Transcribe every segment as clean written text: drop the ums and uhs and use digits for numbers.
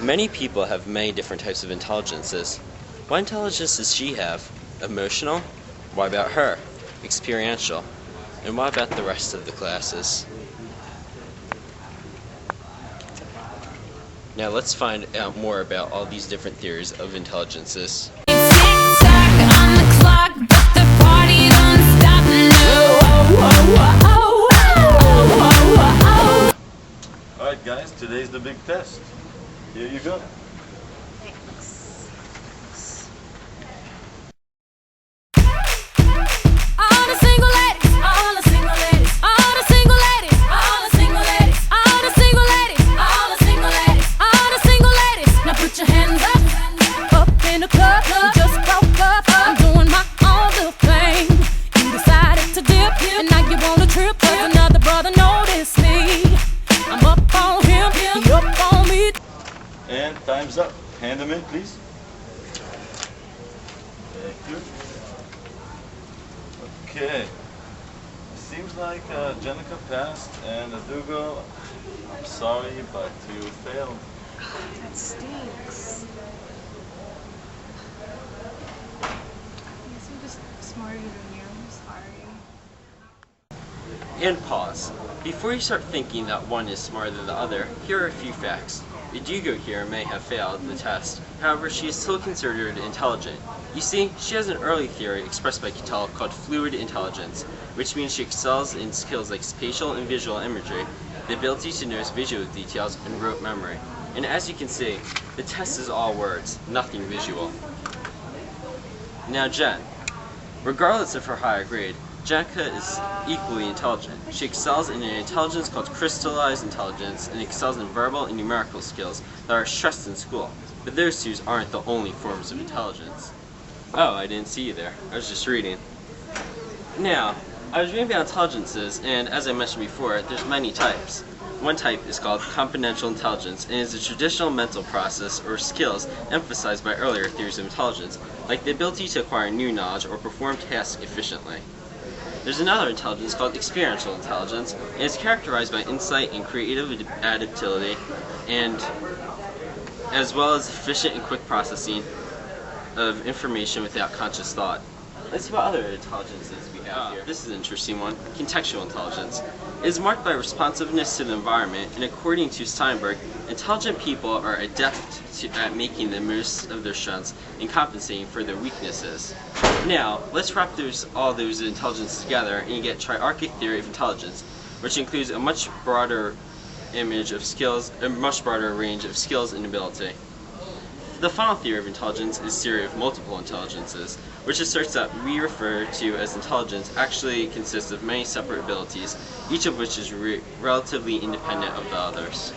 Many people have many different types of intelligences. What intelligence does she have? Emotional? What about her? Experiential? And what about the rest of the classes? Now let's find out more about all these different theories of intelligences. Alright guys, today's the big test. Here you go. And time's up. Hand them in, please. Thank you. Okay. Seems like Jenica passed, and Adaugo, I'm sorry, but you failed. That stinks. I guess I'm just smarter than you. I'm sorry. And pause. Before you start thinking that one is smarter than the other, here are a few facts. Adaugo here may have failed the test, however she is still considered intelligent. You see, she has an early theory expressed by Cattell called fluid intelligence, which means she excels in skills like spatial and visual imagery, the ability to notice visual details, and rote memory. And as you can see, the test is all words, nothing visual. Now Jenn. Regardless of her higher grade, Jenica is equally intelligent. She excels in an intelligence called crystallized intelligence and excels in verbal and numerical skills that are stressed in school. But those two aren't the only forms of intelligence. Oh, I didn't see you there. I was just reading. Now, I was reading about intelligences, and as I mentioned before, there's many types. One type is called componential intelligence and is a traditional mental process or skills emphasized by earlier theories of intelligence, like the ability to acquire new knowledge or perform tasks efficiently. There's another intelligence called experiential intelligence, and it's characterized by insight and creative adaptability, and as well as efficient and quick processing of information without conscious thought. Let's see what other intelligences we have here. This is an interesting one. Contextual intelligence. It is marked by responsiveness to the environment, and according to Steinberg, intelligent people are adept at making the most of their strengths and compensating for their weaknesses. Now, let's wrap all those intelligences together and you get triarchic theory of intelligence, which includes a much broader range of skills and ability. The final theory of intelligence is theory of multiple intelligences, which asserts that we refer to as intelligence actually consists of many separate abilities, each of which is relatively independent of the others.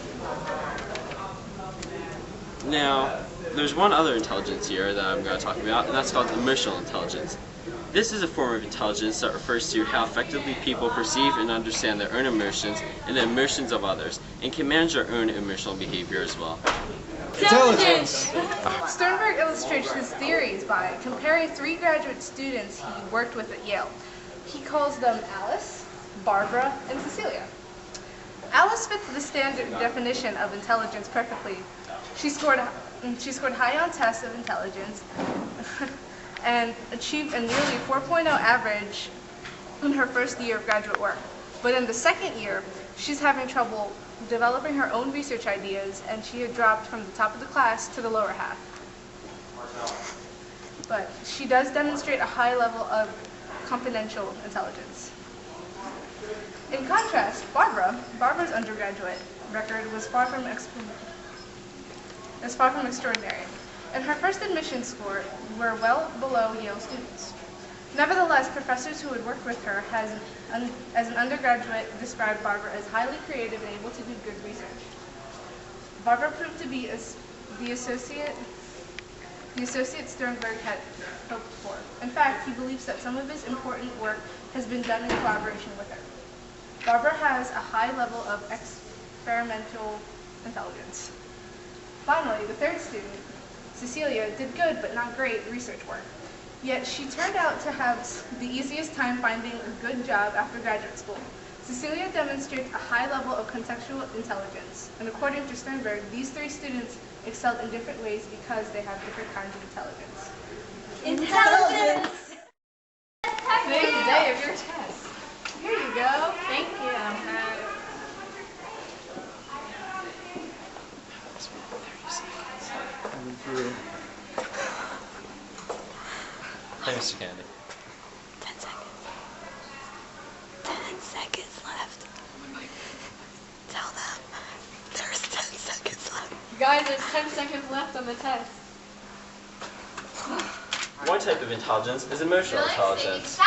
Now, there's one other intelligence here that I'm going to talk about, and that's called emotional intelligence. This is a form of intelligence that refers to how effectively people perceive and understand their own emotions and the emotions of others, and can manage their own emotional behavior as well. Intelligence! Sternberg illustrates his theories by comparing 3 graduate students he worked with at Yale. He calls them Alice, Barbara, and Cecilia. Alice fits the standard definition of intelligence perfectly. She scored high on tests of intelligence and achieved a nearly 4.0 average in her first year of graduate work. But in the second year, she's having trouble developing her own research ideas, and she had dropped from the top of the class to the lower half. But she does demonstrate a high level of componential intelligence. In contrast, Barbara's undergraduate record was far from extraordinary, and her first admission score were well below Yale students. Nevertheless, professors who had worked with her as an undergraduate described Barbara as highly creative and able to do good research. Barbara proved to be the associate Sternberg had hoped for. In fact, he believes that some of his important work has been done in collaboration with her. Barbara has a high level of experimental intelligence. Finally, the third student, Cecilia, did good but not great research work. Yet she turned out to have the easiest time finding a good job after graduate school. Cecilia demonstrates a high level of contextual intelligence, and according to Sternberg, these three students excelled in different ways because they have different kinds of intelligence. Intelligence! Today's the day of your test. Here you go. Thank you. Hey, Mr. Candy. 10 seconds. 10 seconds left. Tell them there's 10 seconds left. Guys, there's 10 seconds left on the test. One type of intelligence is emotional intelligence.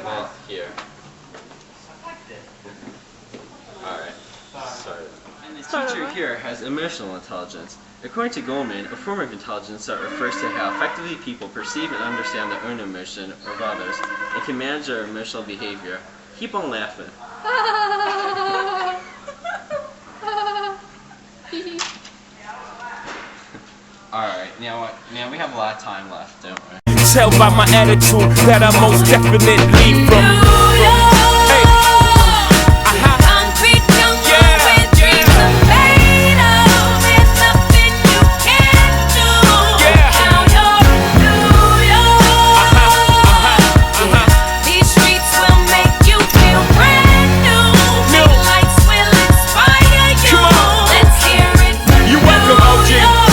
And here. Alright, start. And the teacher here has emotional intelligence. According to Goldman, a form of intelligence that refers to how effectively people perceive and understand their own emotion of others and can manage their emotional behavior. Keep on laughing. Alright, now we have a lot of time left, don't we? Tell by my attitude that I most definitely from